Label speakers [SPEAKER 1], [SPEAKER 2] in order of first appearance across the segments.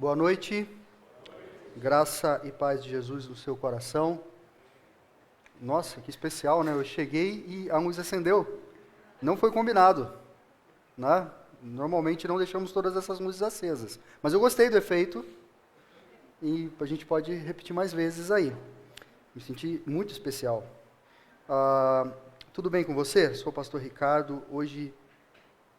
[SPEAKER 1] Boa noite, graça e paz de Jesus no seu coração. Nossa, que especial, né? Eu cheguei e a luz acendeu. Não foi combinado, né? Normalmente não deixamos todas essas luzes acesas. Mas eu gostei do efeito e a gente pode repetir mais vezes aí. Me senti muito especial. Tudo bem com você? Sou o pastor Ricardo. Hoje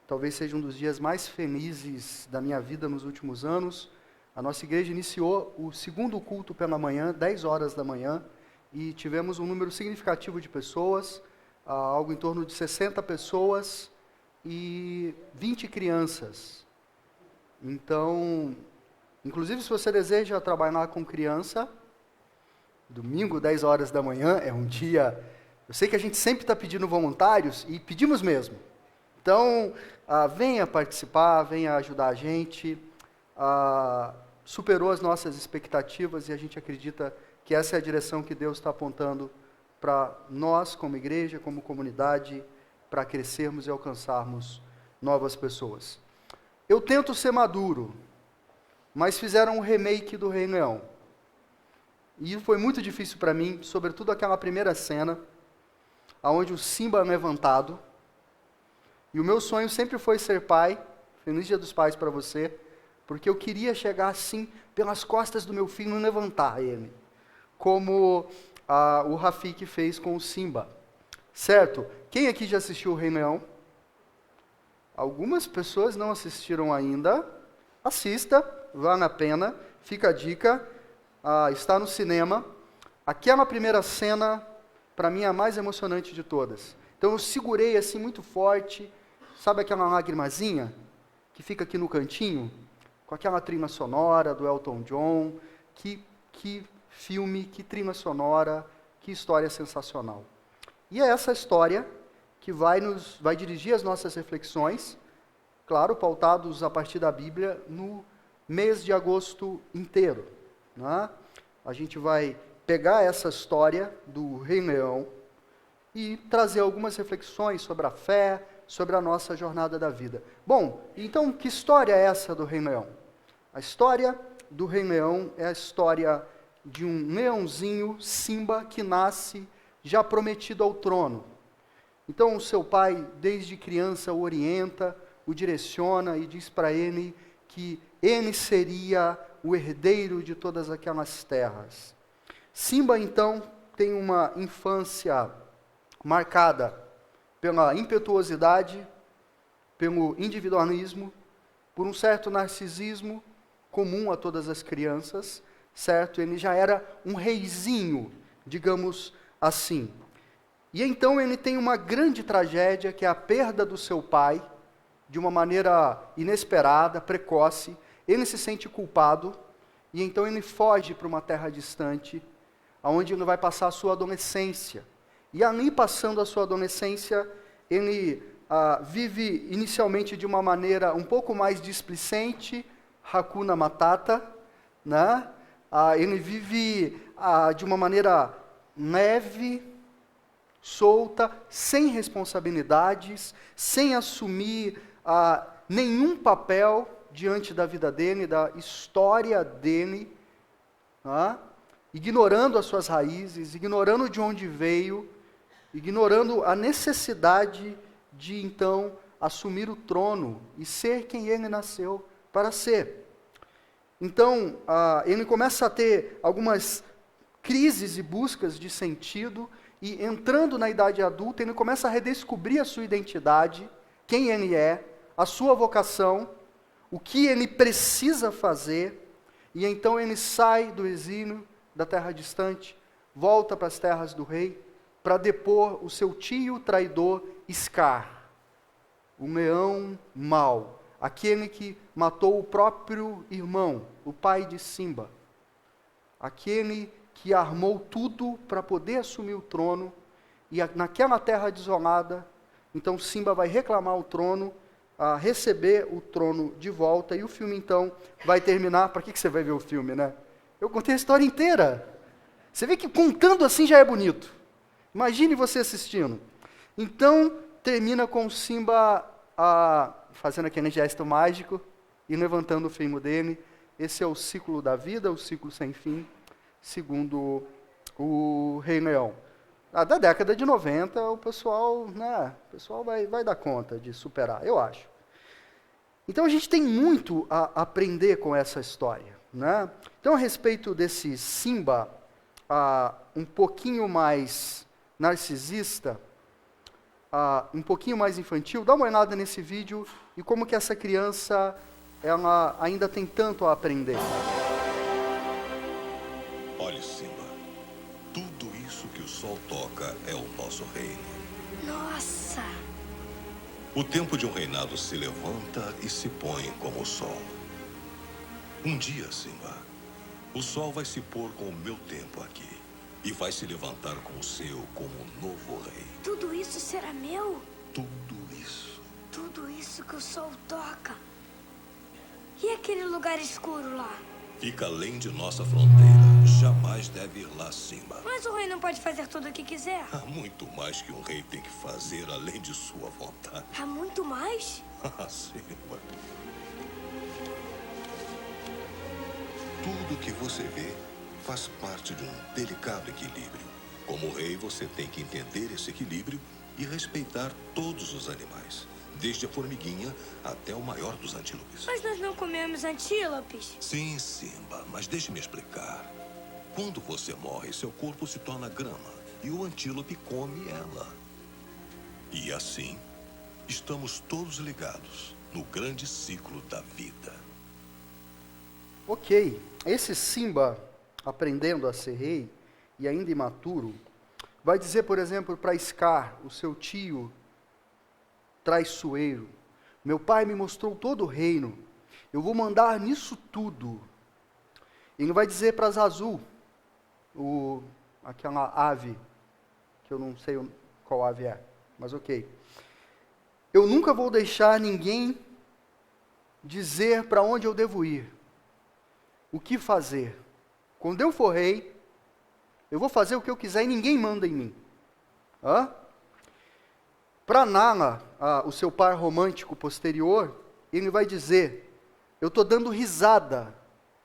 [SPEAKER 1] talvez seja um dos dias mais felizes da minha vida nos últimos anos. A nossa igreja iniciou o segundo culto pela manhã, 10 horas da manhã, e tivemos um número significativo de pessoas, algo em torno de 60 pessoas e 20 crianças. Então, inclusive se você deseja trabalhar com criança, domingo, 10 horas da manhã, é um dia... Eu sei que a gente sempre está pedindo voluntários, e pedimos mesmo. Então, venha participar, venha ajudar a gente. Superou as nossas expectativas e a gente acredita que essa é a direção que Deus está apontando para nós, como igreja, como comunidade, para crescermos e alcançarmos novas pessoas. Eu tento ser maduro, mas fizeram um remake do Rei Leão. E foi muito difícil para mim, sobretudo aquela primeira cena, onde o Simba é levantado. E o meu sonho sempre foi ser pai. Feliz Dia dos Pais para você. Porque eu queria chegar assim, pelas costas do meu filho e levantar ele. Como o Rafiki fez com o Simba. Certo? Quem aqui já assistiu o Rei Leão? Algumas pessoas não assistiram ainda. Assista, vale a pena. Fica a dica. Está no cinema. Aquela primeira cena, para mim, é a mais emocionante de todas. Então eu segurei assim muito forte. Sabe aquela lagrimazinha que fica aqui no cantinho? Com aquela trilha sonora do Elton John, que filme, que trilha sonora, que história sensacional. E é essa história que vai dirigir as nossas reflexões, claro, pautados a partir da Bíblia, no mês de agosto inteiro. Né? A gente vai pegar essa história do Rei Leão e trazer algumas reflexões sobre a fé, sobre a nossa jornada da vida. Bom, então que história é essa do Rei Leão? A história do Rei Leão é a história de um leãozinho, Simba, que nasce já prometido ao trono. Então o seu pai, desde criança, o orienta, o direciona e diz para ele que ele seria o herdeiro de todas aquelas terras. Simba, então, tem uma infância marcada pela impetuosidade, pelo individualismo, por um certo narcisismo comum a todas as crianças, certo? Ele já era um reizinho, digamos assim. E então ele tem uma grande tragédia, que é a perda do seu pai, de uma maneira inesperada, precoce. Ele se sente culpado, e então ele foge para uma terra distante, onde ele vai passar a sua adolescência. E ali, passando a sua adolescência, ele vive inicialmente de uma maneira um pouco mais displicente, Hakuna Matata, né? Ele vive de uma maneira leve, solta, sem responsabilidades, sem assumir nenhum papel diante da vida dele, da história dele, né? Ignorando as suas raízes, ignorando de onde veio, ignorando a necessidade de, então, assumir o trono e ser quem ele nasceu para ser. Então, ele começa a ter algumas crises e buscas de sentido, e entrando na idade adulta, ele começa a redescobrir a sua identidade, quem ele é, a sua vocação, o que ele precisa fazer, e então ele sai do exílio, da terra distante, volta para as terras do rei, para depor o seu tio traidor Scar, um leão mau, aquele que matou o próprio irmão, o pai de Simba, aquele que armou tudo para poder assumir o trono, e naquela terra desolada, então Simba vai reclamar o trono, receber o trono de volta, e o filme então vai terminar. Para que você vai ver o filme, né? Eu contei a história inteira. Você vê que contando assim já é bonito. Imagine você assistindo. Então, termina com Simba fazendo aquele gesto mágico e levantando o fêmur dele, esse é o ciclo da vida, o ciclo sem fim, segundo o Rei Leão. Da década de 90, o pessoal vai dar conta de superar, eu acho. Então a gente tem muito a aprender com essa história, né? Então, a respeito desse Simba, um pouquinho mais narcisista, um pouquinho mais infantil, dá uma olhada nesse vídeo e como que essa criança ela ainda tem tanto a aprender.
[SPEAKER 2] Olhe, Simba, tudo isso que o sol toca é o nosso reino.
[SPEAKER 3] Nossa!
[SPEAKER 2] O tempo de um reinado se levanta e se põe como o sol. Um dia, Simba, o sol vai se pôr com o meu tempo aqui e vai se levantar com o seu como um novo rei.
[SPEAKER 3] Tudo isso será meu?
[SPEAKER 2] Tudo isso.
[SPEAKER 3] Tudo isso que o sol toca. E aquele lugar escuro lá?
[SPEAKER 2] Fica além de nossa fronteira. Jamais deve ir lá, Simba.
[SPEAKER 3] Mas o rei não pode fazer tudo o que quiser.
[SPEAKER 2] Há muito mais que um rei tem que fazer além de sua vontade.
[SPEAKER 3] Há muito mais?
[SPEAKER 2] Simba. Tudo que você vê faz parte de um delicado equilíbrio. Como rei, você tem que entender esse equilíbrio e respeitar todos os animais, desde a formiguinha até o maior dos antílopes.
[SPEAKER 3] Mas nós não comemos antílopes.
[SPEAKER 2] Sim, Simba, mas deixe-me explicar. Quando você morre, seu corpo se torna grama e o antílope come ela. E assim, estamos todos ligados no grande ciclo da vida.
[SPEAKER 1] Ok, esse Simba, aprendendo a ser rei, e ainda imaturo, vai dizer, por exemplo, para Scar, o seu tio traiçoeiro: meu pai me mostrou todo o reino, eu vou mandar nisso tudo. Ele vai dizer para Zazu, aquela ave, que eu não sei qual ave é, mas ok. Eu nunca vou deixar ninguém dizer para onde eu devo ir, o que fazer. Quando eu for rei, eu vou fazer o que eu quiser e ninguém manda em mim. Para Nala, o seu par romântico posterior, ele vai dizer: eu estou dando risada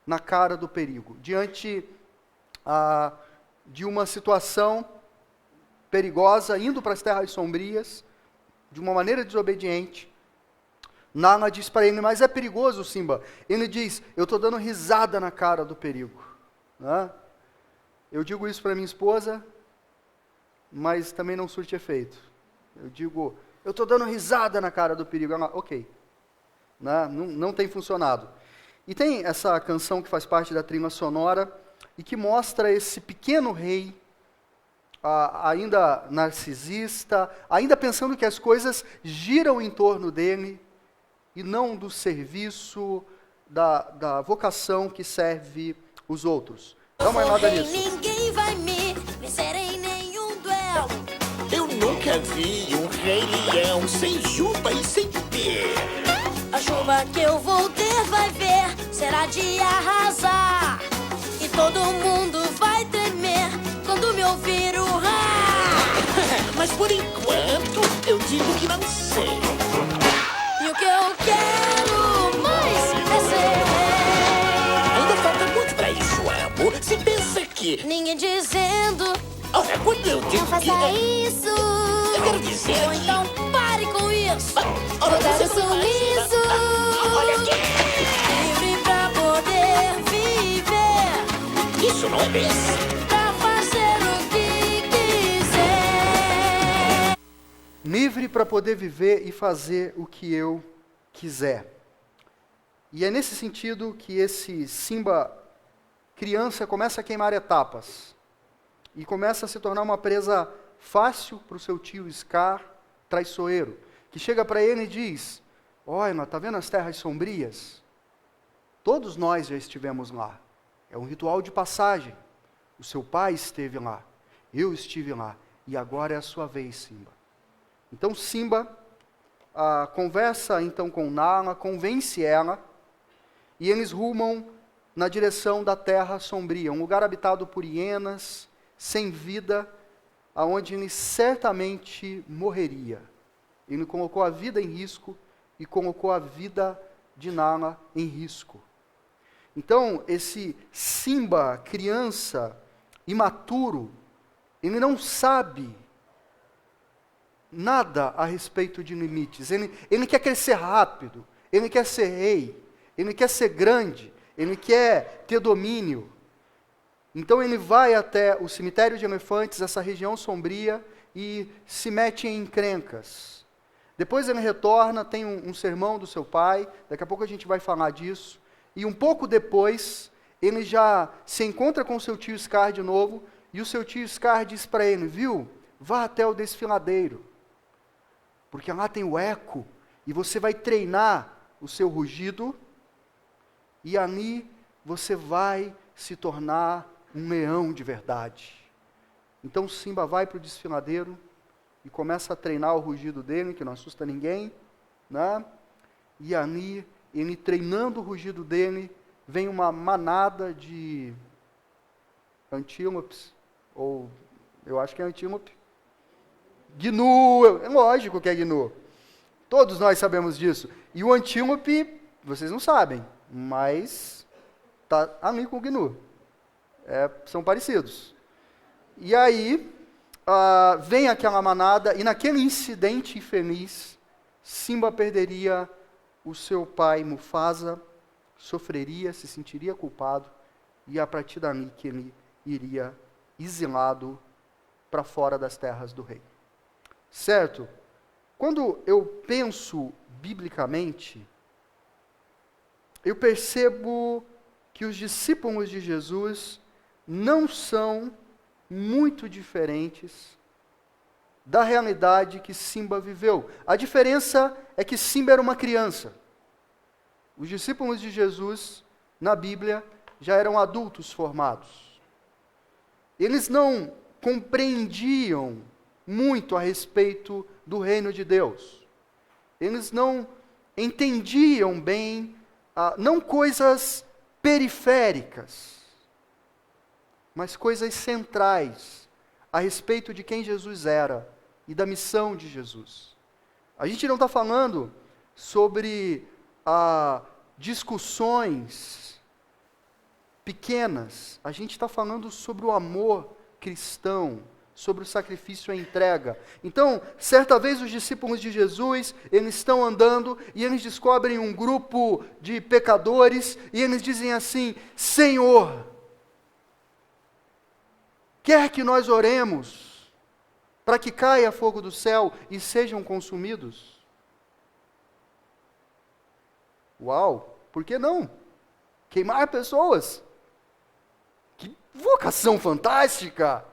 [SPEAKER 1] na cara do perigo, diante de uma situação perigosa, indo para as terras sombrias, de uma maneira desobediente. Nala diz para ele: mas é perigoso, Simba. Ele diz: eu estou dando risada na cara do perigo. Eu digo isso para minha esposa, mas também não surte efeito. Eu digo: eu estou dando risada na cara do perigo. Ela: ok. Não tem funcionado. E tem essa canção que faz parte da trilha sonora e que mostra esse pequeno rei, ainda narcisista, ainda pensando que as coisas giram em torno dele e não do serviço, da vocação que serve os outros. Dá uma olhada nisso.
[SPEAKER 3] Ninguém vai me vencer em nenhum duelo.
[SPEAKER 4] Eu nunca vi um rei leão sem juba e sem pé.
[SPEAKER 3] A chuva que eu vou ter, vai ver, será de arrasar. E todo mundo vai tremer quando me ouvir urrar.
[SPEAKER 4] Mas por enquanto eu digo que não sei.
[SPEAKER 3] E o que eu quero mais é ser
[SPEAKER 4] Ainda falta muito pra isso, amor. Se pensa que...
[SPEAKER 3] ninguém dizendo
[SPEAKER 4] Olha, quando eu digo
[SPEAKER 3] não faça
[SPEAKER 4] que...
[SPEAKER 3] isso.
[SPEAKER 4] Eu quero dizer
[SPEAKER 3] Ou
[SPEAKER 4] que...
[SPEAKER 3] então pare com isso.
[SPEAKER 4] Olha,
[SPEAKER 3] Eu quero
[SPEAKER 4] você não vai-
[SPEAKER 3] sumiço.
[SPEAKER 4] Olha aqui.
[SPEAKER 3] Livre pra poder viver,
[SPEAKER 4] Isso não é bem.
[SPEAKER 3] pra fazer o que quiser.
[SPEAKER 1] Livre para poder viver e fazer o que eu quiser. E é nesse sentido que esse Simba criança começa a queimar etapas e começa a se tornar uma presa fácil para o seu tio Scar, traiçoeiro, que chega para ele e diz: olha, está vendo as terras sombrias? Todos nós já estivemos lá. É um ritual de passagem. O seu pai esteve lá, eu estive lá, e agora é a sua vez, Simba. Então Simba conversa então com Nala, convence ela, e eles rumam na direção da terra sombria, um lugar habitado por hienas, sem vida, aonde ele certamente morreria. Ele colocou a vida em risco e colocou a vida de Nala em risco. Então, esse Simba, criança, imaturo, ele não sabe nada a respeito de limites. Ele quer crescer rápido, ele quer ser rei, ele quer ser grande, ele quer ter domínio. Então ele vai até o cemitério de elefantes, essa região sombria, e se mete em encrencas. Depois ele retorna, tem um sermão do seu pai, daqui a pouco a gente vai falar disso. E um pouco depois, ele já se encontra com o seu tio Scar de novo, e o seu tio Scar diz para ele, viu, vá até o desfiladeiro, porque lá tem o eco, e você vai treinar o seu rugido, e ali você vai se tornar um leão de verdade. Então Simba vai para o desfiladeiro, e começa a treinar o rugido dele, que não assusta ninguém, né? E ali, ele treinando o rugido dele, vem uma manada de antílopes, ou eu acho que é antílope. Gnu, é lógico que é gnu. Todos nós sabemos disso. E o antílope, vocês não sabem, mas está ali com o gnu. São parecidos. E aí, vem aquela manada, e naquele incidente infeliz, Simba perderia o seu pai Mufasa, sofreria, se sentiria culpado, e a partir dali que ele iria exilado para fora das terras do rei. Certo? Quando eu penso biblicamente, eu percebo que os discípulos de Jesus não são muito diferentes da realidade que Simba viveu. A diferença é que Simba era uma criança. Os discípulos de Jesus, na Bíblia, já eram adultos formados. Eles não compreendiam muito a respeito do reino de Deus. Eles não entendiam bem, não coisas periféricas, mas coisas centrais a respeito de quem Jesus era e da missão de Jesus. A gente não está falando sobre discussões pequenas, a gente está falando sobre o amor cristão, sobre o sacrifício e a entrega. Então, certa vez os discípulos de Jesus, eles estão andando e eles descobrem um grupo de pecadores e eles dizem assim, Senhor, quer que nós oremos para que caia fogo do céu e sejam consumidos? Uau, por que não? Queimar pessoas. Que vocação fantástica!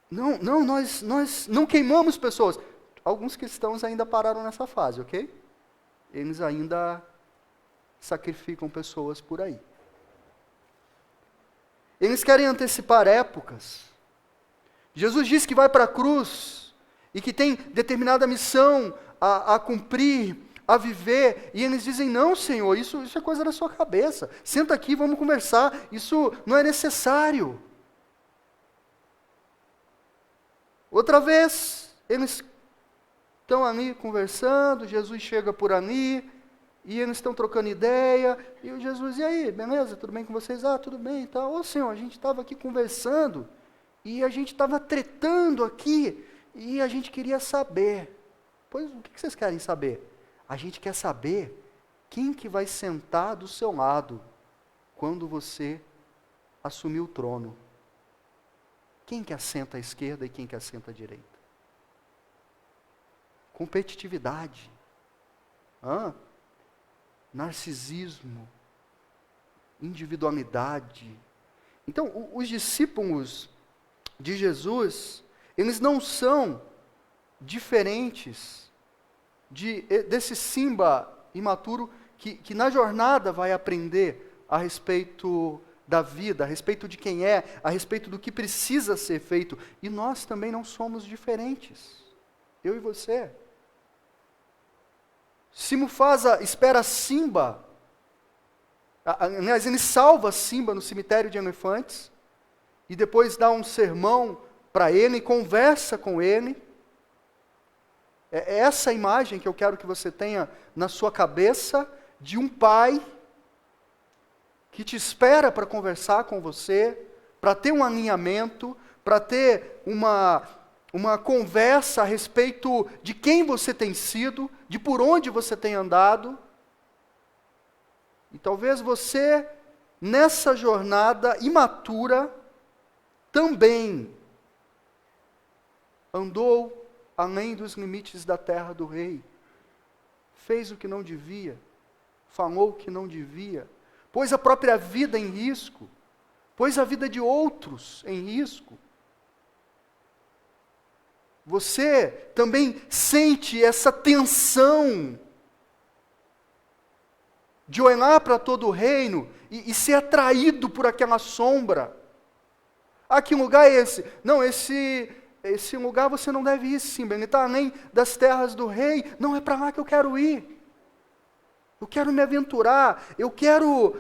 [SPEAKER 1] Não, nós não queimamos pessoas. Alguns cristãos ainda pararam nessa fase, ok? Eles ainda sacrificam pessoas por aí. Eles querem antecipar épocas. Jesus diz que vai para a cruz e que tem determinada missão a cumprir, a viver, e eles dizem, não, Senhor, isso é coisa da sua cabeça. Senta aqui, vamos conversar, isso não é necessário. Outra vez, eles estão ali conversando, Jesus chega por ali, e eles estão trocando ideia, e o Jesus, e aí, beleza, tudo bem com vocês? Tudo bem e tal. Ô Senhor, a gente estava aqui conversando, e a gente estava tretando aqui, e a gente queria saber. Pois, o que vocês querem saber? A gente quer saber quem que vai sentar do seu lado, quando você assumir o trono. Quem que assenta à esquerda e quem que assenta à direita? Competitividade. Narcisismo. Individualidade. Então, os discípulos de Jesus, eles não são diferentes desse Simba imaturo que na jornada vai aprender a respeito da vida, a respeito de quem é, a respeito do que precisa ser feito. E nós também não somos diferentes. Eu e você. Se Mufasa espera Simba, aliás, ele salva Simba no cemitério de elefantes, e depois dá um sermão para ele, conversa com ele. É essa imagem que eu quero que você tenha na sua cabeça, de um pai que te espera para conversar com você, para ter um alinhamento, para ter uma conversa a respeito de quem você tem sido, de por onde você tem andado. E talvez você, nessa jornada imatura, também andou além dos limites da terra do rei, fez o que não devia, falou o que não devia, pôs a própria vida em risco, pôs a vida de outros em risco. Você também sente essa tensão de olhar para todo o reino e ser atraído por aquela sombra. Ah, que lugar é esse? Não, esse lugar você não deve ir, Simba, ele está além das terras do rei. Não, é para lá que eu quero ir. Eu quero me aventurar, eu quero,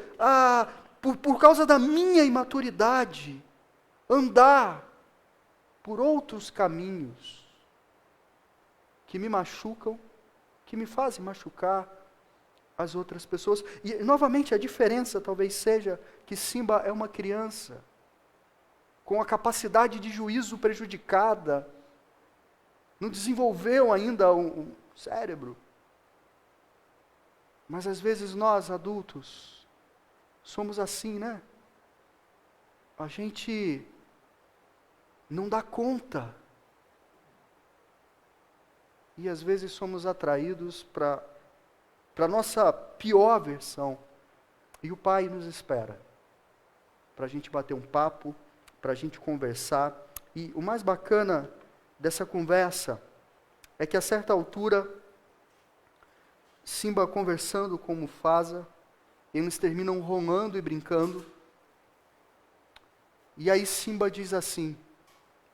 [SPEAKER 1] por causa da minha imaturidade, andar por outros caminhos que me machucam, que me fazem machucar as outras pessoas. E, novamente, a diferença talvez seja que Simba é uma criança com a capacidade de juízo prejudicada, não desenvolveu ainda um cérebro. Mas às vezes nós, adultos, somos assim, né? A gente não dá conta. E às vezes somos atraídos para a nossa pior versão. E o Pai nos espera para a gente bater um papo, para a gente conversar. E o mais bacana dessa conversa é que a certa altura, Simba conversando com Mufasa, eles terminam rolando e brincando. E aí Simba diz assim: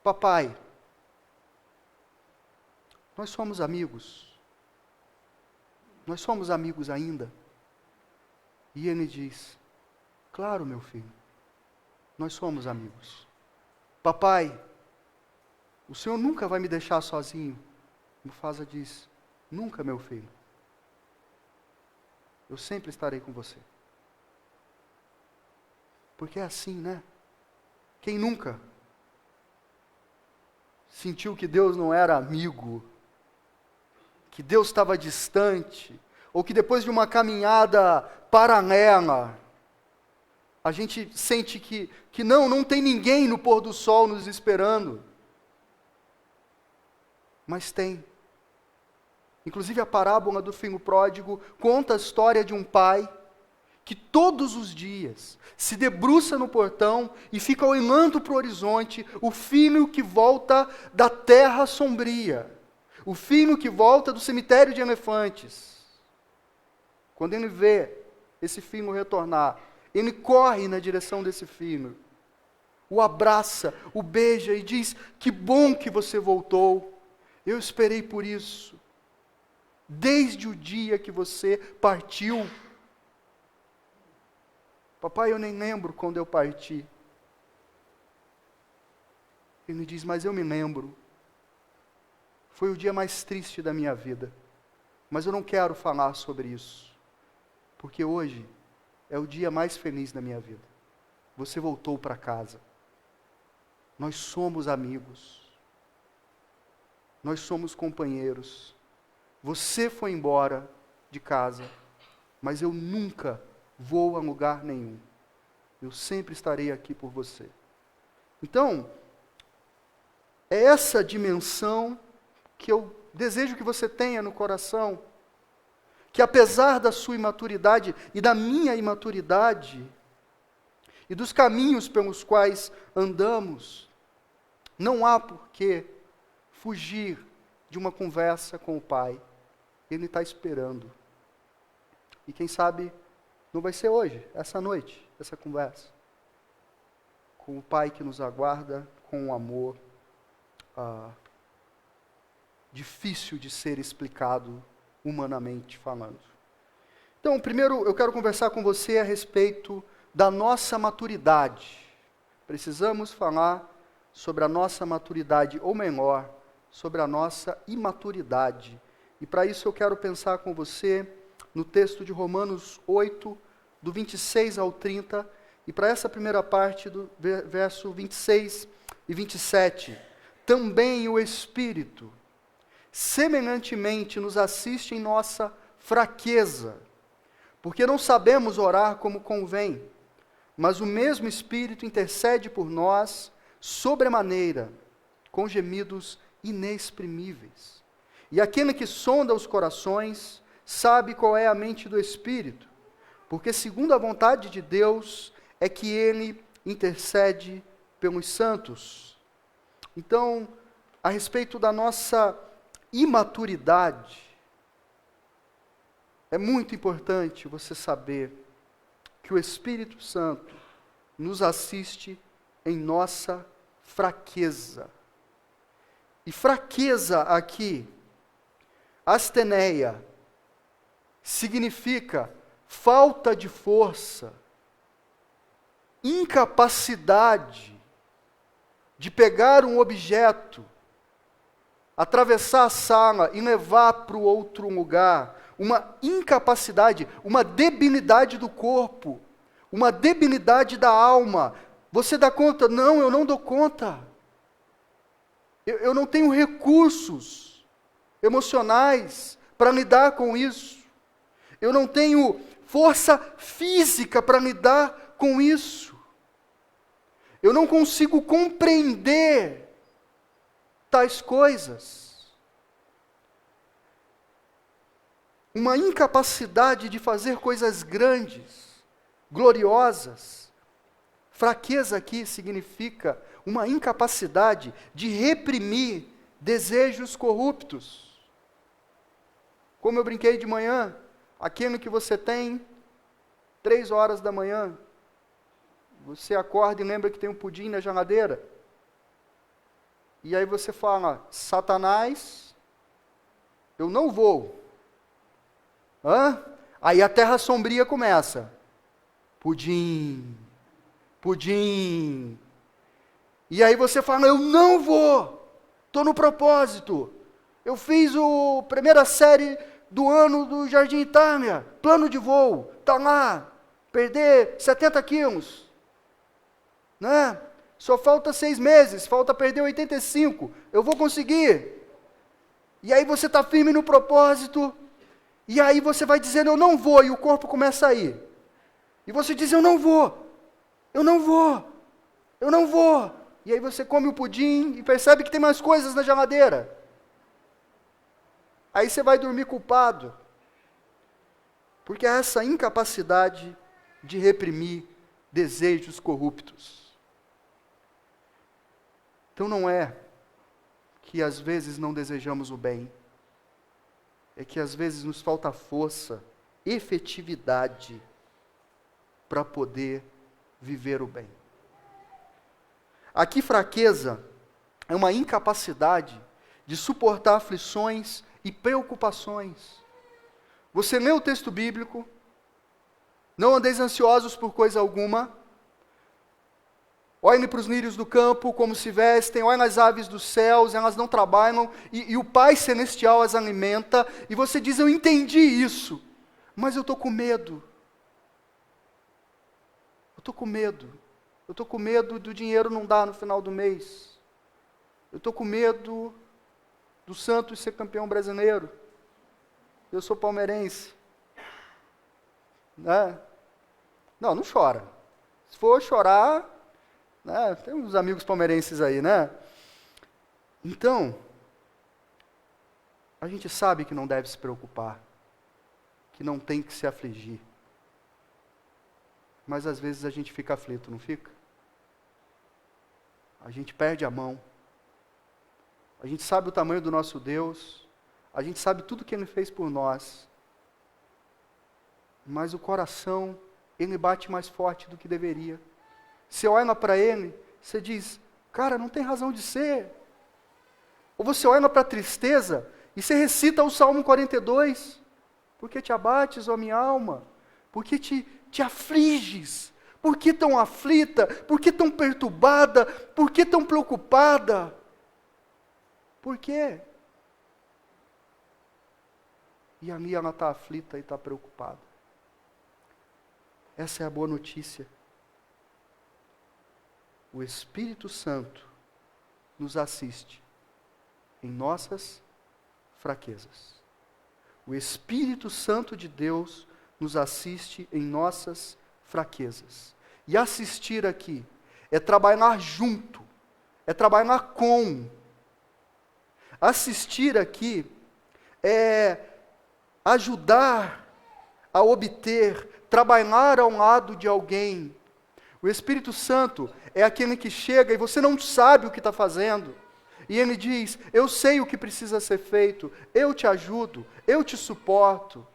[SPEAKER 1] papai, nós somos amigos. Nós somos amigos ainda. E ele diz: claro, meu filho, nós somos amigos. Papai, o senhor nunca vai me deixar sozinho. Mufasa diz: nunca, meu filho. Eu sempre estarei com você. Porque é assim, né? Quem nunca sentiu que Deus não era amigo, que Deus estava distante, ou que depois de uma caminhada paralela, a gente sente que não tem ninguém no pôr do sol nos esperando. Mas tem. Inclusive a parábola do filho pródigo conta a história de um pai que todos os dias se debruça no portão e fica olhando para o horizonte o filho que volta da terra sombria, o filho que volta do cemitério de elefantes. Quando ele vê esse filho retornar, ele corre na direção desse filho, o abraça, o beija e diz: que bom que você voltou, eu esperei por isso, desde o dia que você partiu. Papai, eu nem lembro quando eu parti. Ele diz: mas eu me lembro. Foi o dia mais triste da minha vida. Mas eu não quero falar sobre isso. Porque hoje é o dia mais feliz da minha vida. Você voltou para casa. Nós somos amigos. Nós somos companheiros. Você foi embora de casa, mas eu nunca vou a lugar nenhum. Eu sempre estarei aqui por você. Então, é essa dimensão que eu desejo que você tenha no coração, que apesar da sua imaturidade e da minha imaturidade, e dos caminhos pelos quais andamos, não há por que fugir de uma conversa com o Pai. Ele está esperando. E quem sabe não vai ser hoje, essa noite, essa conversa. Com o Pai que nos aguarda, com um amor difícil de ser explicado humanamente falando. Então, primeiro eu quero conversar com você a respeito da nossa maturidade. Precisamos falar sobre a nossa maturidade, ou melhor, sobre a nossa imaturidade. E para isso eu quero pensar com você no texto de Romanos 8, do 26 ao 30, e para essa primeira parte do verso 26 e 27. Também o Espírito, semelhantemente, nos assiste em nossa fraqueza, porque não sabemos orar como convém, mas o mesmo Espírito intercede por nós sobremaneira, com gemidos inexprimíveis. E aquele que sonda os corações sabe qual é a mente do Espírito, porque segundo a vontade de Deus é que ele intercede pelos santos. Então, a respeito da nossa imaturidade, é muito importante você saber que o Espírito Santo nos assiste em nossa fraqueza. E fraqueza aqui, asteneia, significa falta de força, incapacidade de pegar um objeto, atravessar a sala e levar para o outro lugar, uma incapacidade, uma debilidade do corpo, uma debilidade da alma. Você dá conta? Não, eu não dou conta. Eu não tenho recursos emocionais para lidar com isso. Eu não tenho força física para lidar com isso. Eu não consigo compreender tais coisas. Uma incapacidade de fazer coisas grandes, gloriosas. Fraqueza aqui significa uma incapacidade de reprimir desejos corruptos. Como eu brinquei de manhã, aquilo que você tem 3 horas da manhã, você acorda e lembra que tem um pudim na geladeira. E aí você fala, Satanás, eu não vou. Aí a terra sombria começa. Pudim, pudim. E aí você fala, eu não vou. Estou no propósito. Eu fiz a primeira série do ano do Jardim Itália. Plano de voo. Está lá. Perder 70 quilos. Né? Só falta 6 meses. Falta perder 85. Eu vou conseguir. E aí você está firme no propósito. E aí você vai dizendo, eu não vou. E o corpo começa a ir. E você diz, eu não vou. Eu não vou. Eu não vou. E aí você come o pudim e percebe que tem mais coisas na geladeira. Aí você vai dormir culpado. Porque há essa incapacidade de reprimir desejos corruptos. Então não é que às vezes não desejamos o bem. É que às vezes nos falta força, efetividade para poder viver o bem. Aqui fraqueza é uma incapacidade de suportar aflições e preocupações. Você lê o texto bíblico, não andeis ansiosos por coisa alguma, olhem para os lírios do campo, como se vestem, olhem nas aves dos céus, elas não trabalham, e o Pai Celestial as alimenta, e você diz, eu entendi isso, mas eu estou com medo. Eu estou com medo. Eu estou com medo do dinheiro não dar no final do mês. Eu estou com medo do Santos ser campeão brasileiro. Eu sou palmeirense. Né? Não chora. Se for chorar, né? Tem uns amigos palmeirenses aí, né? Então, a gente sabe que não deve se preocupar, que não tem que se afligir. Mas às vezes a gente fica aflito, não fica? A gente perde a mão. A gente sabe o tamanho do nosso Deus. A gente sabe tudo que Ele fez por nós. Mas o coração, ele bate mais forte do que deveria. Você olha para Ele, você diz, cara, não tem razão de ser. Ou você olha para a tristeza e você recita o Salmo 42. Por que te abates, ó minha alma? Por que te afliges? Por que tão aflita? Por que tão perturbada? Por que tão preocupada? Por quê? E ali ela está aflita e está preocupada. Essa é a boa notícia. O Espírito Santo nos assiste em nossas fraquezas. O Espírito Santo de Deus nos assiste em nossas fraquezas. E assistir aqui é trabalhar junto, é trabalhar com. Assistir aqui é ajudar a obter, trabalhar ao lado de alguém. O Espírito Santo é aquele que chega e você não sabe o que está fazendo. E ele diz, eu sei o que precisa ser feito, eu te ajudo, eu te suporto.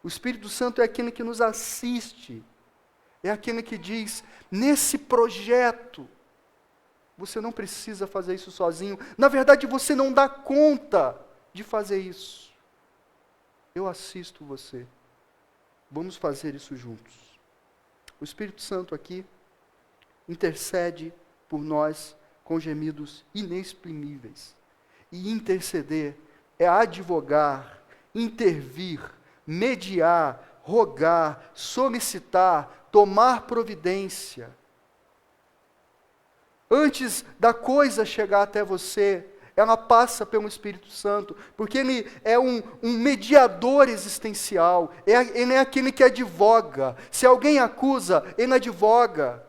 [SPEAKER 1] O Espírito Santo é aquele que nos assiste. É aquele que diz, nesse projeto, você não precisa fazer isso sozinho. Na verdade, você não dá conta de fazer isso. Eu assisto você. Vamos fazer isso juntos. O Espírito Santo aqui intercede por nós com gemidos inexprimíveis. E interceder é advogar, intervir, mediar, rogar, solicitar, tomar providência. Antes da coisa chegar até você, ela passa pelo Espírito Santo, porque ele é um mediador existencial, ele é aquele que advoga. Se alguém acusa, ele advoga.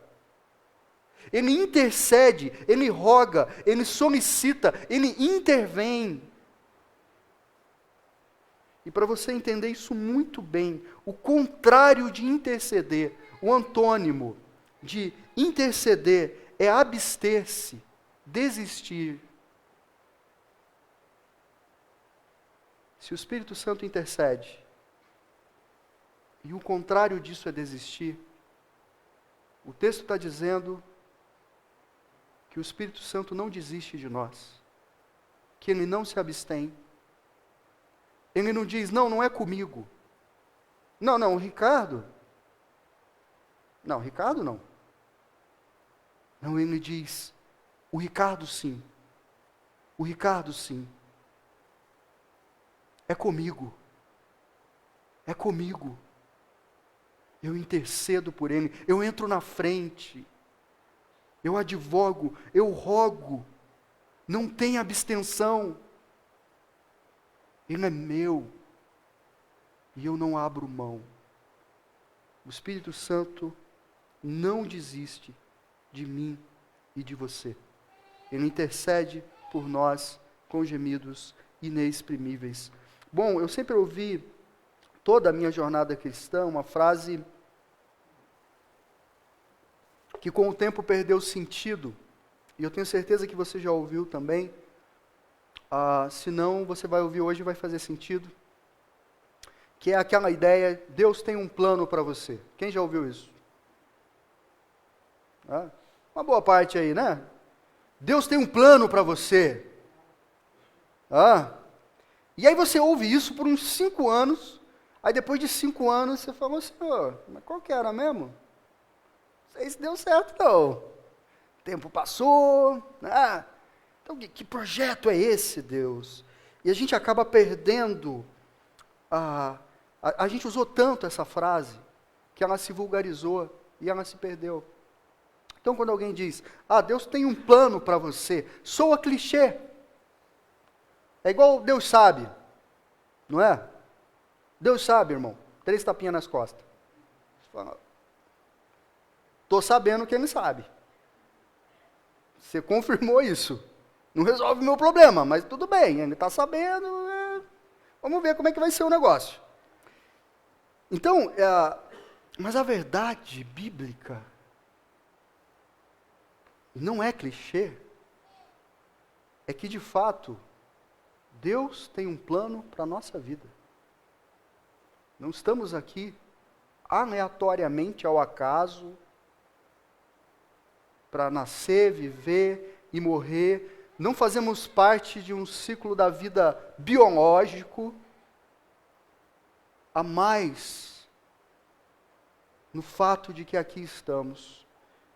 [SPEAKER 1] Ele intercede, ele roga, ele solicita, ele intervém. E para você entender isso muito bem, o contrário de interceder, o antônimo de interceder é abster-se, desistir. Se o Espírito Santo intercede, e o contrário disso é desistir, o texto está dizendo que o Espírito Santo não desiste de nós, que ele não se abstém. Ele não diz, não é comigo. Não, Ricardo. Não, Ricardo não. Não, ele diz, o Ricardo sim. O Ricardo sim. É comigo. É comigo. Eu intercedo por ele, eu entro na frente. Eu advogo, eu rogo, não tem abstenção. Ele é meu, e eu não abro mão. O Espírito Santo não desiste de mim e de você. Ele intercede por nós com gemidos inexprimíveis. Bom, eu sempre ouvi, toda a minha jornada cristã, uma frase que com o tempo perdeu sentido, e eu tenho certeza que você já ouviu também, se não, você vai ouvir hoje e vai fazer sentido, que é aquela ideia, Deus tem um plano para você. Quem já ouviu isso? Uma boa parte aí, né? Deus tem um plano para você. E aí você ouve isso por uns 5 anos, aí depois de 5 anos você fala, Senhor, mas qual que era mesmo? Não sei se deu certo não. O tempo passou, então que projeto é esse, Deus? E a gente acaba perdendo, a gente usou tanto essa frase, que ela se vulgarizou e ela se perdeu. Então quando alguém diz, Deus tem um plano para você, soa clichê. É igual Deus sabe, não é? Deus sabe, irmão, 3 tapinhas nas costas. Você fala, estou sabendo que ele sabe. Você confirmou isso. Não resolve o meu problema, mas tudo bem, ele está sabendo. Vamos ver como é que vai ser o negócio. Então, mas a verdade bíblica não é clichê. É que, de fato, Deus tem um plano para a nossa vida. Não estamos aqui aleatoriamente ao acaso, para nascer, viver e morrer. Não fazemos parte de um ciclo da vida biológico. Há mais no fato de que aqui estamos.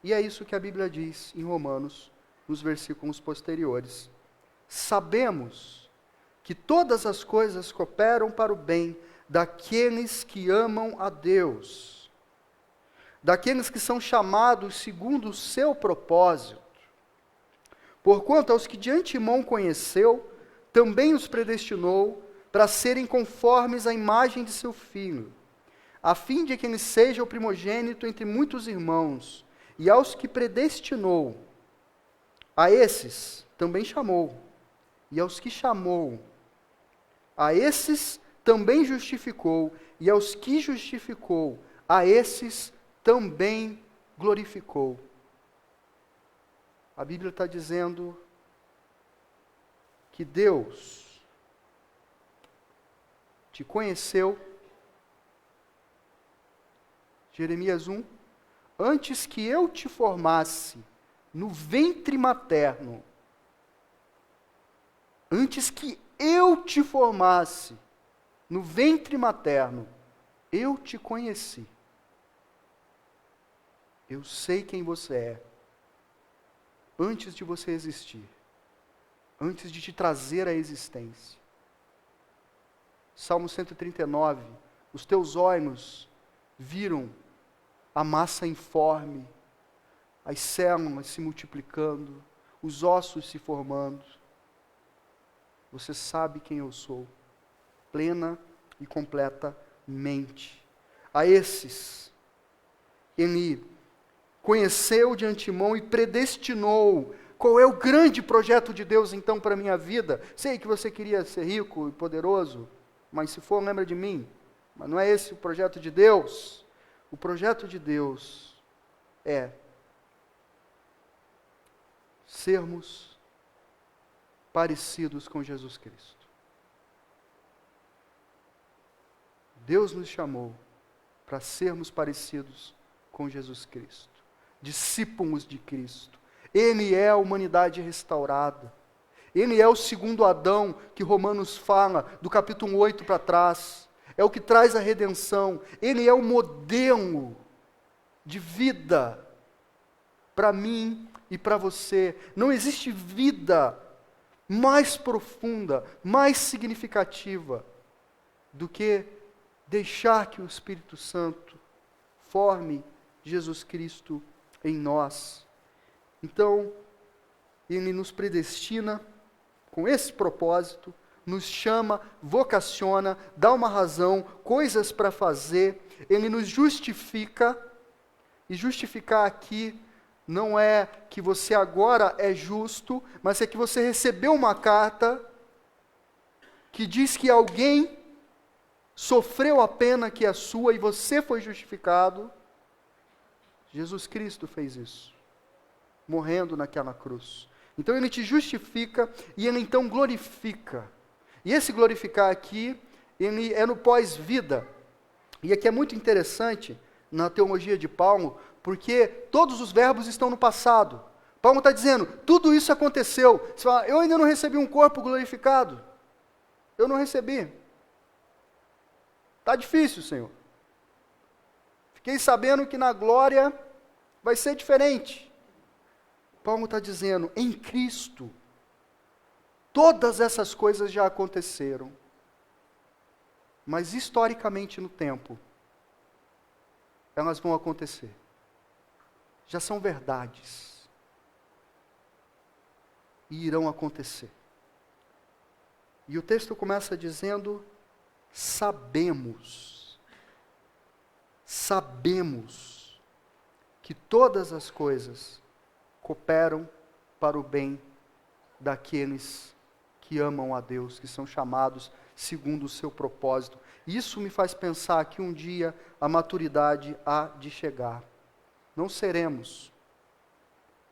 [SPEAKER 1] E é isso que a Bíblia diz em Romanos, nos versículos posteriores. Sabemos que todas as coisas cooperam para o bem daqueles que amam a Deus, daqueles que são chamados segundo o seu propósito. Porquanto aos que de antemão conheceu, também os predestinou para serem conformes à imagem de seu Filho, a fim de que ele seja o primogênito entre muitos irmãos. E aos que predestinou, a esses também chamou. E aos que chamou, a esses também justificou. E aos que justificou, a esses também glorificou. A Bíblia está dizendo que Deus te conheceu. Jeremias 1, antes que eu te formasse no ventre materno, antes que eu te formasse no ventre materno, eu te conheci. Eu sei quem você é, antes de você existir, antes de te trazer à existência. Salmo 139, os teus olhos viram a massa informe, as células se multiplicando, os ossos se formando. Você sabe quem eu sou, plena e completamente. A esses, ele conheceu de antemão e predestinou. Qual é o grande projeto de Deus, então, para a minha vida? Sei que você queria ser rico e poderoso, mas se for, lembra de mim. Mas não é esse o projeto de Deus. O projeto de Deus é sermos parecidos com Jesus Cristo. Deus nos chamou para sermos parecidos com Jesus Cristo, discípulos de Cristo. Ele é a humanidade restaurada. Ele é o segundo Adão que Romanos fala, do capítulo 8 para trás. É o que traz a redenção. Ele é o modelo de vida para mim e para você. Não existe vida mais profunda, mais significativa do que deixar que o Espírito Santo forme Jesus Cristo em nós. Então, ele nos predestina com esse propósito, nos chama, vocaciona, dá uma razão, coisas para fazer, ele nos justifica, e justificar aqui não é que você agora é justo, mas é que você recebeu uma carta que diz que alguém sofreu a pena que é sua e você foi justificado. Jesus Cristo fez isso, morrendo naquela cruz. Então ele te justifica e ele então glorifica. E esse glorificar aqui, ele é no pós-vida. E aqui é muito interessante, na teologia de Paulo, porque todos os verbos estão no passado. Paulo está dizendo, tudo isso aconteceu. Você fala, eu ainda não recebi um corpo glorificado. Eu não recebi. Está difícil, Senhor. Fiquei sabendo que na glória vai ser diferente. Paulo está dizendo, em Cristo, todas essas coisas já aconteceram. Mas historicamente no tempo, elas vão acontecer. Já são verdades. E irão acontecer. E o texto começa dizendo, sabemos que todas as coisas cooperam para o bem daqueles que amam a Deus, que são chamados segundo o seu propósito. Isso me faz pensar que um dia a maturidade há de chegar. Não seremos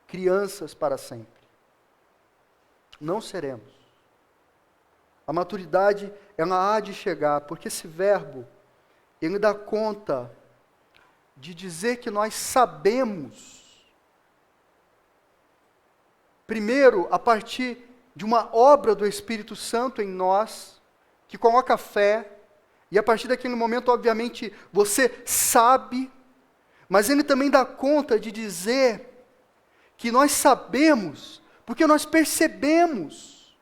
[SPEAKER 1] crianças para sempre. Não seremos. A maturidade, ela há de chegar, porque esse verbo, ele dá conta de dizer que nós sabemos. Primeiro, a partir de uma obra do Espírito Santo em nós, que coloca fé, e a partir daquele momento, obviamente, você sabe, mas ele também dá conta de dizer que nós sabemos, porque nós percebemos,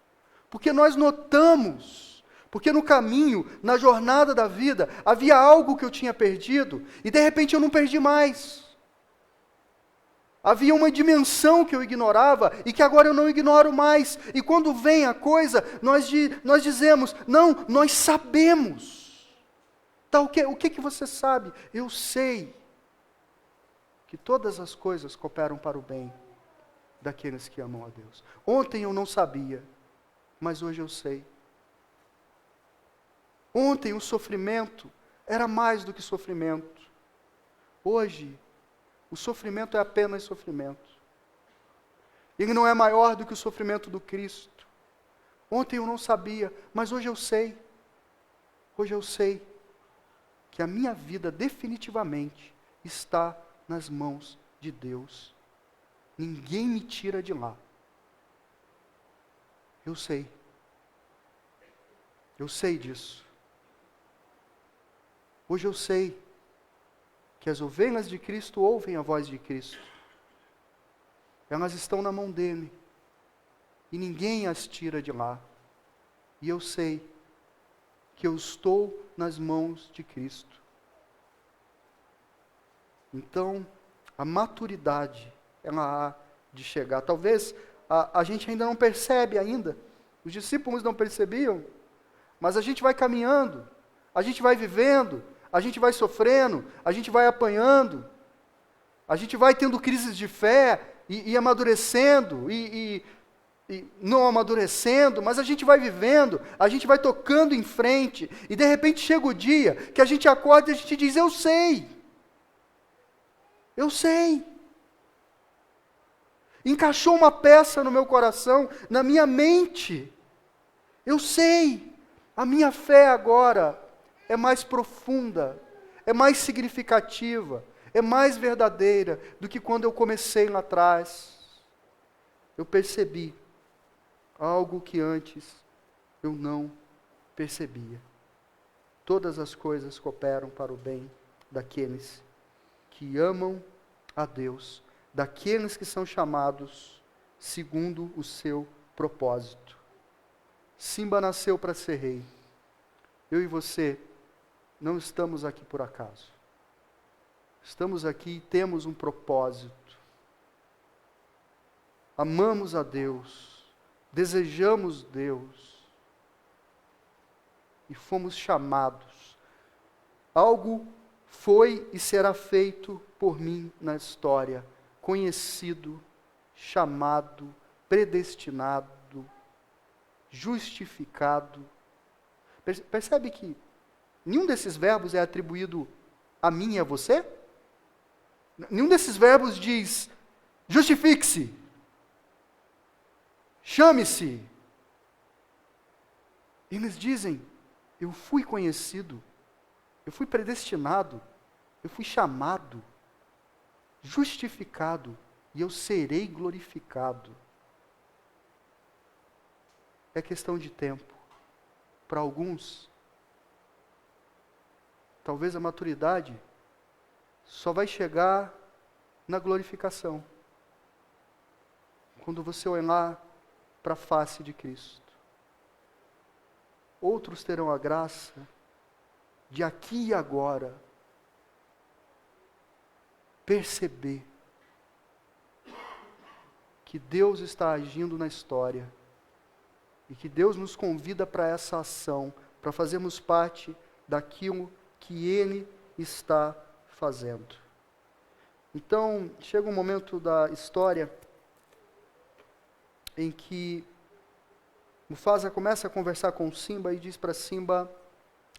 [SPEAKER 1] porque nós notamos, Porque no caminho, na jornada da vida, havia algo que eu tinha perdido e de repente eu não perdi mais. Havia uma dimensão que eu ignorava e que agora eu não ignoro mais. E quando vem a coisa, nós dizemos, não, nós sabemos. Tá, o que você sabe? Eu sei que todas as coisas cooperam para o bem daqueles que amam a Deus. Ontem eu não sabia, mas hoje eu sei. Ontem o sofrimento era mais do que sofrimento. Hoje, o sofrimento é apenas sofrimento. Ele não é maior do que o sofrimento do Cristo. Ontem eu não sabia, mas hoje eu sei. Hoje eu sei que a minha vida definitivamente está nas mãos de Deus. Ninguém me tira de lá. Eu sei. Eu sei disso. Hoje eu sei que as ovelhas de Cristo ouvem a voz de Cristo. Elas estão na mão dele. E ninguém as tira de lá. E eu sei que eu estou nas mãos de Cristo. Então, a maturidade, ela há de chegar. Talvez a gente ainda não percebe ainda. Os discípulos não percebiam. Mas a gente vai caminhando. A gente vai vivendo. A gente vai sofrendo, a gente vai apanhando, a gente vai tendo crises de fé e amadurecendo, e não amadurecendo, mas a gente vai vivendo, a gente vai tocando em frente, e de repente chega o dia que a gente acorda e a gente diz, eu sei. Encaixou uma peça no meu coração, na minha mente. Eu sei. A minha fé agora é mais profunda, é mais significativa, é mais verdadeira do que quando eu comecei lá atrás. Eu percebi algo que antes eu não percebia. Todas as coisas cooperam para o bem daqueles que amam a Deus, daqueles que são chamados segundo o seu propósito. Simba nasceu para ser rei. Eu e você não estamos aqui por acaso. Estamos aqui e temos um propósito. Amamos a Deus, desejamos Deus e fomos chamados. Algo foi e será feito por mim na história, conhecido, chamado, predestinado, justificado. Percebe que nenhum desses verbos é atribuído a mim e a você? Nenhum desses verbos diz, justifique-se, chame-se. Eles dizem, eu fui conhecido, eu fui predestinado, eu fui chamado, justificado, e eu serei glorificado. É questão de tempo. Para alguns, talvez a maturidade só vai chegar na glorificação. Quando você olhar para a face de Cristo. Outros terão a graça de aqui e agora perceber que Deus está agindo na história e que Deus nos convida para essa ação, para fazermos parte daquilo que Ele está fazendo. Então, chega um momento da história em que Mufasa começa a conversar com Simba e diz para Simba,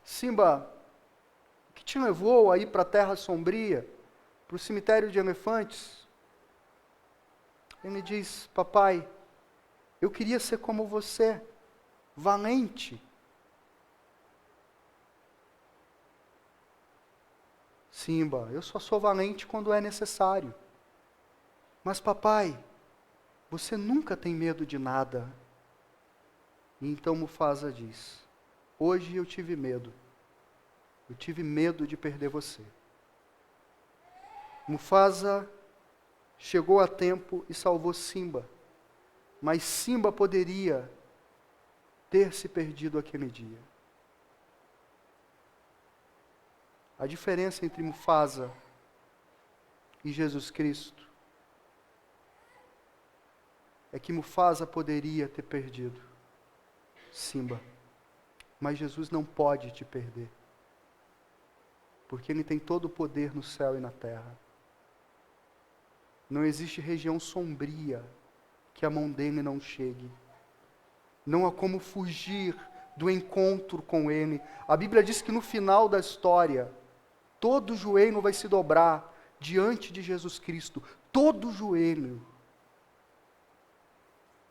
[SPEAKER 1] Simba, o que te levou a ir para a Terra Sombria, para o cemitério de elefantes? Ele diz, papai, eu queria ser como você, valente. Simba, eu só sou valente quando é necessário. Mas papai, você nunca tem medo de nada. E então Mufasa diz, hoje eu tive medo. Eu tive medo de perder você. Mufasa chegou a tempo e salvou Simba. Mas Simba poderia ter se perdido aquele dia. A diferença entre Mufasa e Jesus Cristo é que Mufasa poderia ter perdido Simba, mas Jesus não pode te perder, porque Ele tem todo o poder no céu e na terra. Não existe região sombria que a mão dele não chegue. Não há como fugir do encontro com Ele. A Bíblia diz que no final da história, todo joelho vai se dobrar diante de Jesus Cristo. Todo joelho.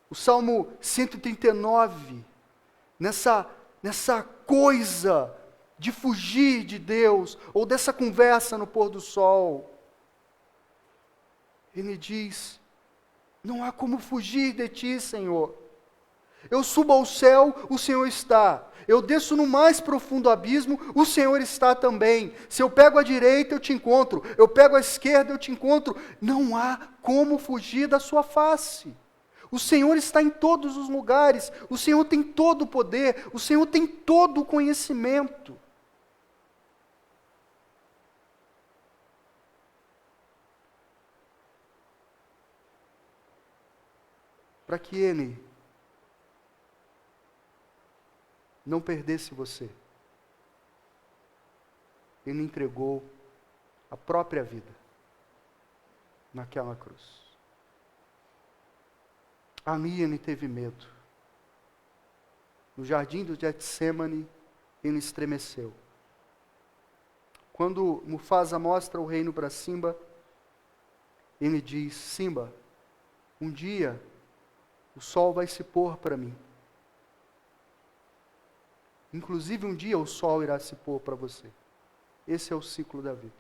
[SPEAKER 1] O Salmo 139, nessa coisa de fugir de Deus, ou dessa conversa no pôr do sol, ele diz: não há como fugir de ti, Senhor. Eu subo ao céu, o Senhor está. Eu desço no mais profundo abismo, o Senhor está também. Se eu pego a direita, eu te encontro. Eu pego a esquerda, eu te encontro. Não há como fugir da sua face. O Senhor está em todos os lugares. O Senhor tem todo o poder. O Senhor tem todo o conhecimento. Para que Ele não perdesse você, Ele entregou a própria vida naquela cruz. Ali Ele teve medo. No jardim do Getsêmani, Ele estremeceu. Quando Mufasa mostra o reino para Simba, Ele diz: Simba, um dia o sol vai se pôr para mim. Inclusive um dia o sol irá se pôr para você. Esse é o ciclo da vida.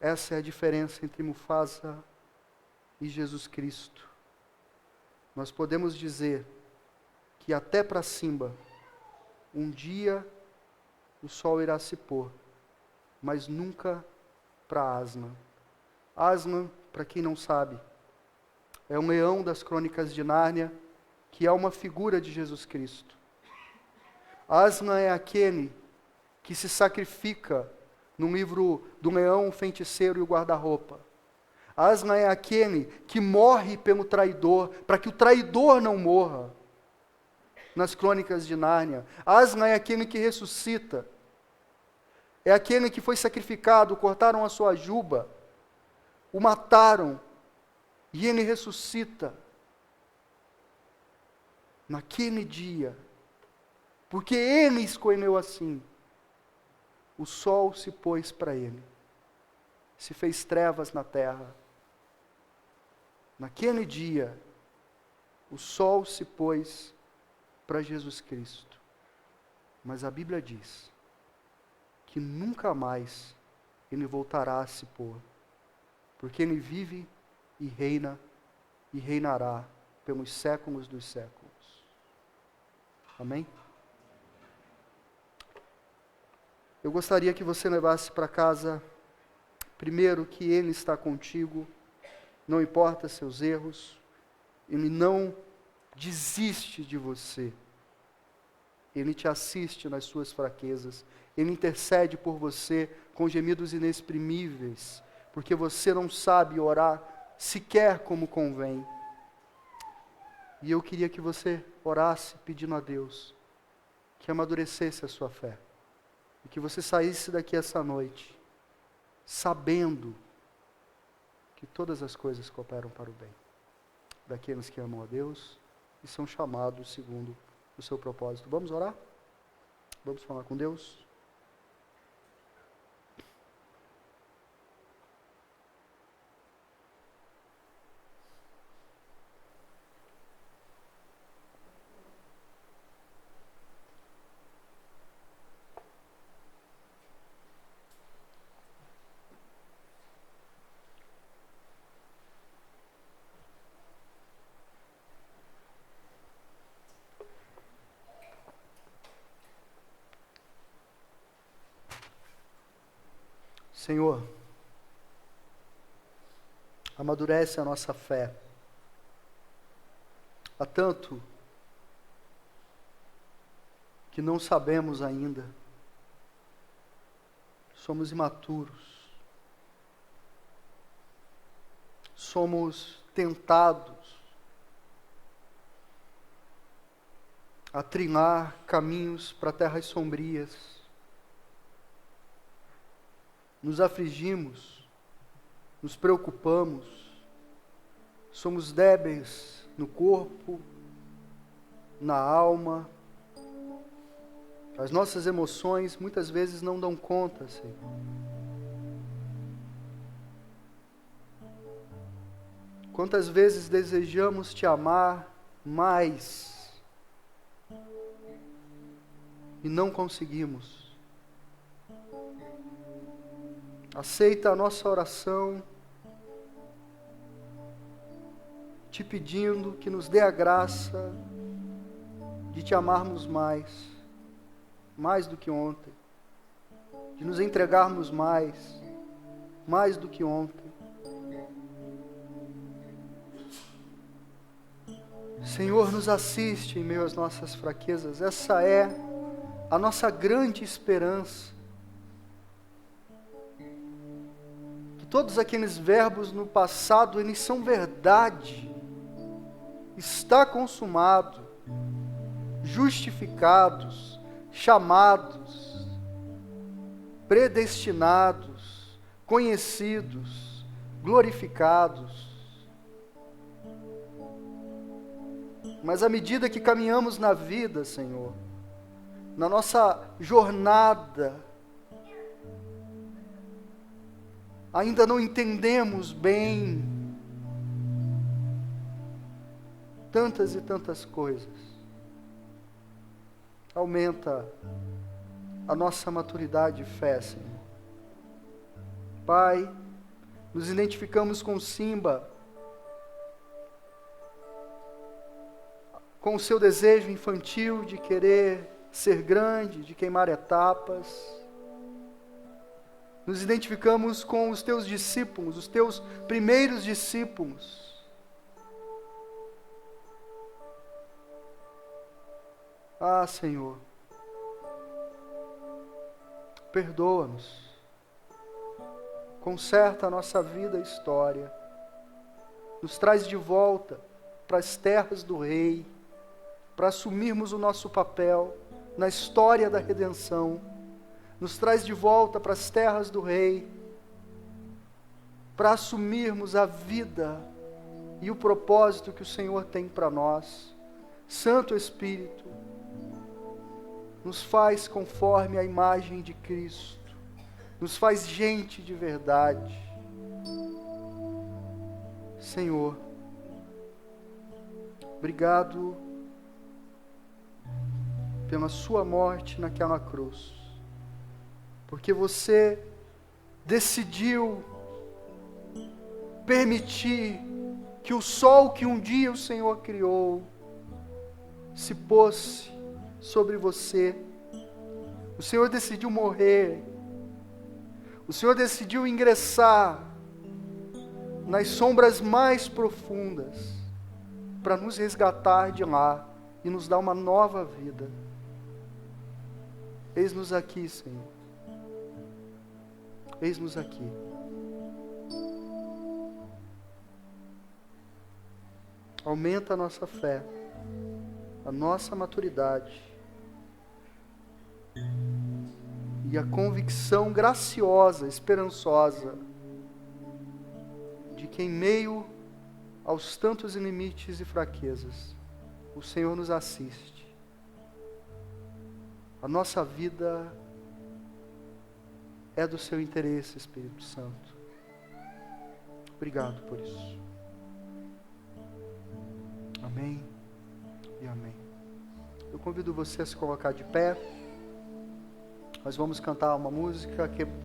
[SPEAKER 1] Essa é a diferença entre Mufasa e Jesus Cristo. Nós podemos dizer que até para Simba, um dia o sol irá se pôr, mas nunca para Aslan. Aslan, para quem não sabe, é um leão das Crônicas de Nárnia, que é uma figura de Jesus Cristo. Aslan é aquele que se sacrifica no livro do leão, o feiticeiro e o guarda-roupa. Aslan é aquele que morre pelo traidor, para que o traidor não morra, nas Crônicas de Nárnia. Aslan é aquele que ressuscita. É aquele que foi sacrificado, cortaram a sua juba, o mataram, e ele ressuscita naquele dia, porque ele escolheu assim. O sol se pôs para ele, se fez trevas na terra. Naquele dia, o sol se pôs para Jesus Cristo. Mas a Bíblia diz que nunca mais ele voltará a se pôr, porque ele vive e reina e reinará pelos séculos dos séculos. Amém? Eu gostaria que você levasse para casa, primeiro, que Ele está contigo, não importa seus erros, Ele não desiste de você. Ele te assiste nas suas fraquezas, Ele intercede por você com gemidos inexprimíveis, porque você não sabe orar sequer como convém. E eu queria que você orasse pedindo a Deus que amadurecesse a sua fé, e que você saísse daqui essa noite sabendo que todas as coisas cooperam para o bem daqueles que amam a Deus e são chamados segundo o seu propósito. Vamos orar? Vamos falar com Deus? Senhor, amadurece a nossa fé. Há tanto que não sabemos ainda, somos imaturos, somos tentados a trilhar caminhos para terras sombrias, nos afligimos, nos preocupamos, somos débeis no corpo, na alma. As nossas emoções muitas vezes não dão conta, Senhor. Quantas vezes desejamos te amar mais e não conseguimos. Aceita a nossa oração, te pedindo que nos dê a graça de te amarmos mais do que ontem, de nos entregarmos mais do que ontem. Senhor, nos assiste em meio às nossas fraquezas. Essa é a nossa grande esperança. Que todos aqueles verbos no passado, eles são verdade. Está consumado, justificados, chamados, predestinados, conhecidos, glorificados. Mas à medida que caminhamos na vida, Senhor, na nossa jornada, ainda não entendemos bem tantas e tantas coisas. Aumenta a nossa maturidade e fé, Senhor. Pai, nos identificamos com Simba, com o seu desejo infantil de querer ser grande, de queimar etapas. Nos identificamos com os teus discípulos, os teus primeiros discípulos. Ah, Senhor, perdoa-nos, conserta a nossa vida e história, nos traz de volta para as terras do Rei, para assumirmos o nosso papel na história da redenção, nos traz de volta para as terras do Rei, para assumirmos a vida e o propósito que o Senhor tem para nós. Santo Espírito, nos faz conforme a imagem de Cristo, nos faz gente de verdade. Senhor, obrigado pela sua morte naquela cruz, porque você decidiu permitir que o sol que um dia o Senhor criou se pôsse sobre você. O Senhor decidiu morrer. O Senhor decidiu ingressar nas sombras mais profundas para nos resgatar de lá e nos dar uma nova vida. Eis-nos aqui, Senhor. Eis-nos aqui. Aumenta a nossa fé, a nossa maturidade e a convicção graciosa, esperançosa, de que em meio aos tantos limites e fraquezas, o Senhor nos assiste. A nossa vida é do seu interesse, Espírito Santo. Obrigado por isso. Amém e amém. Eu convido você a se colocar de pé. Nós vamos cantar uma música que